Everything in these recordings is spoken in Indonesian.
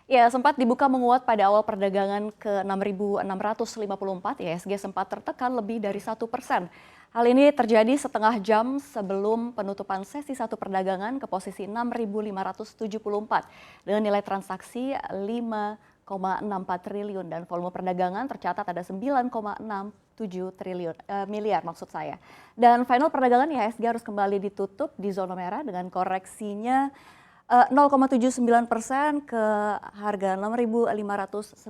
Ya, sempat dibuka menguat pada awal perdagangan ke 6.654, IHSG sempat tertekan lebih dari 1%. Hal ini terjadi setengah jam sebelum penutupan sesi satu perdagangan ke posisi 6.574 dengan nilai transaksi 5,64 triliun dan volume perdagangan tercatat ada 9,67 triliun miliar maksud saya. Dan final perdagangan IHSG harus kembali ditutup di zona merah dengan koreksinya 0,79% ke harga 6.592.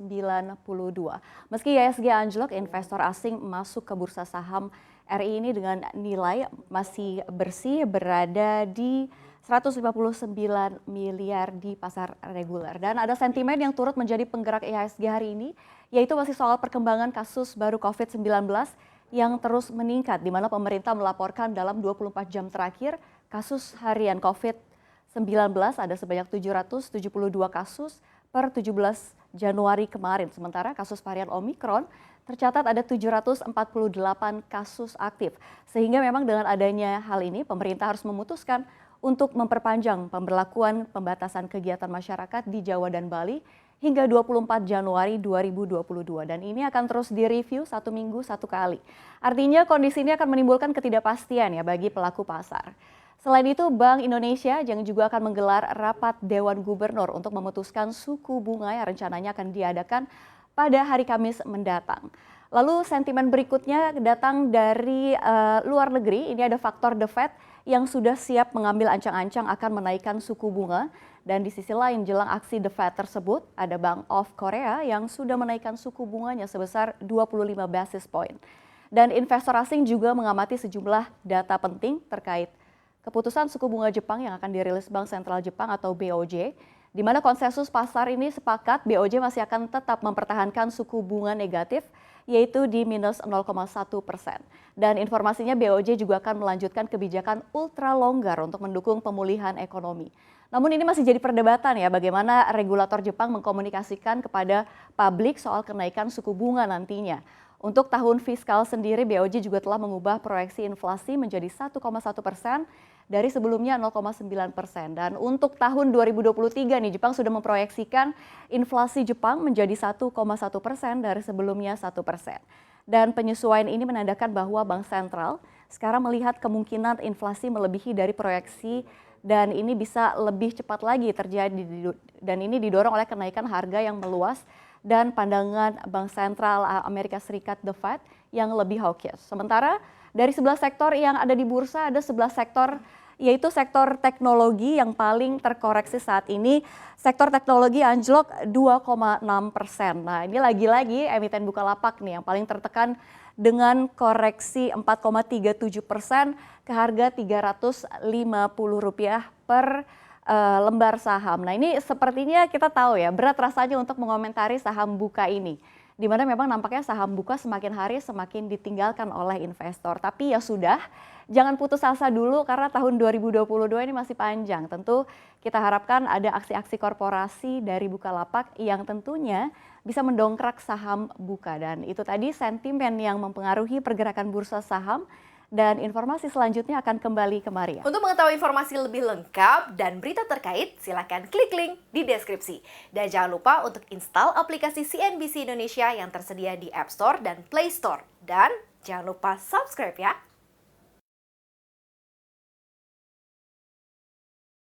Meski IHSG anjlok, investor asing masuk ke bursa saham RI ini dengan nilai masih bersih berada di 159 miliar di pasar reguler. Dan ada sentimen yang turut menjadi penggerak IHSG hari ini, yaitu masih soal perkembangan kasus baru COVID-19 yang terus meningkat, di mana pemerintah melaporkan dalam 24 jam terakhir kasus harian COVID-19 ada sebanyak 772 kasus per 17 Januari kemarin. Sementara kasus varian Omikron tercatat ada 748 kasus aktif. Sehingga memang dengan adanya hal ini pemerintah harus memutuskan untuk memperpanjang pemberlakuan pembatasan kegiatan masyarakat di Jawa dan Bali hingga 24 Januari 2022. Dan ini akan terus direview satu minggu satu kali. Artinya kondisi ini akan menimbulkan ketidakpastian ya bagi pelaku pasar. Selain itu, Bank Indonesia yang juga akan menggelar rapat Dewan Gubernur untuk memutuskan suku bunga yang rencananya akan diadakan pada hari Kamis mendatang. Lalu sentimen berikutnya datang dari luar negeri. Ini ada faktor The Fed yang sudah siap mengambil ancang-ancang akan menaikkan suku bunga. Dan di sisi lain jelang aksi The Fed tersebut, ada Bank of Korea yang sudah menaikkan suku bunganya sebesar 25 basis point. Dan investor asing juga mengamati sejumlah data penting terkait keputusan suku bunga Jepang yang akan dirilis Bank Sentral Jepang atau BOJ, di mana konsensus pasar ini sepakat BOJ masih akan tetap mempertahankan suku bunga negatif, yaitu di minus 0,1%. Dan informasinya BOJ juga akan melanjutkan kebijakan ultra longgar untuk mendukung pemulihan ekonomi. Namun ini masih jadi perdebatan ya, bagaimana regulator Jepang mengkomunikasikan kepada publik soal kenaikan suku bunga nantinya. Untuk tahun fiskal sendiri, BOJ juga telah mengubah proyeksi inflasi menjadi 1,1% dari sebelumnya 0,9%. Dan untuk tahun 2023 nih, Jepang sudah memproyeksikan inflasi Jepang menjadi 1,1% dari sebelumnya 1%. Dan penyesuaian ini menandakan bahwa Bank Sentral sekarang melihat kemungkinan inflasi melebihi dari proyeksi dan ini bisa lebih cepat lagi terjadi. Dan ini didorong oleh kenaikan harga yang meluas dan pandangan Bank Sentral Amerika Serikat The Fed yang lebih hawkish. Sementara dari 11 sektor yang ada di bursa ada 11 sektor yaitu sektor teknologi yang paling terkoreksi saat ini. Sektor teknologi anjlok 2,6%. Nah ini lagi-lagi emiten Bukalapak nih yang paling tertekan dengan koreksi 4,37% ke harga Rp350 per lembar saham. Nah ini sepertinya kita tahu ya berat rasanya untuk mengomentari saham Buka ini. Di mana memang nampaknya saham Buka semakin hari semakin ditinggalkan oleh investor. Tapi ya sudah, jangan putus asa dulu karena tahun 2022 ini masih panjang. Tentu kita harapkan ada aksi-aksi korporasi dari Bukalapak yang tentunya bisa mendongkrak saham Buka. Dan itu tadi sentimen yang mempengaruhi pergerakan bursa saham. Dan informasi selanjutnya akan kembali ke Maria. Untuk mengetahui informasi lebih lengkap dan berita terkait, silakan klik link di deskripsi. Dan jangan lupa untuk install aplikasi CNBC Indonesia yang tersedia di App Store dan Play Store. Dan jangan lupa subscribe ya.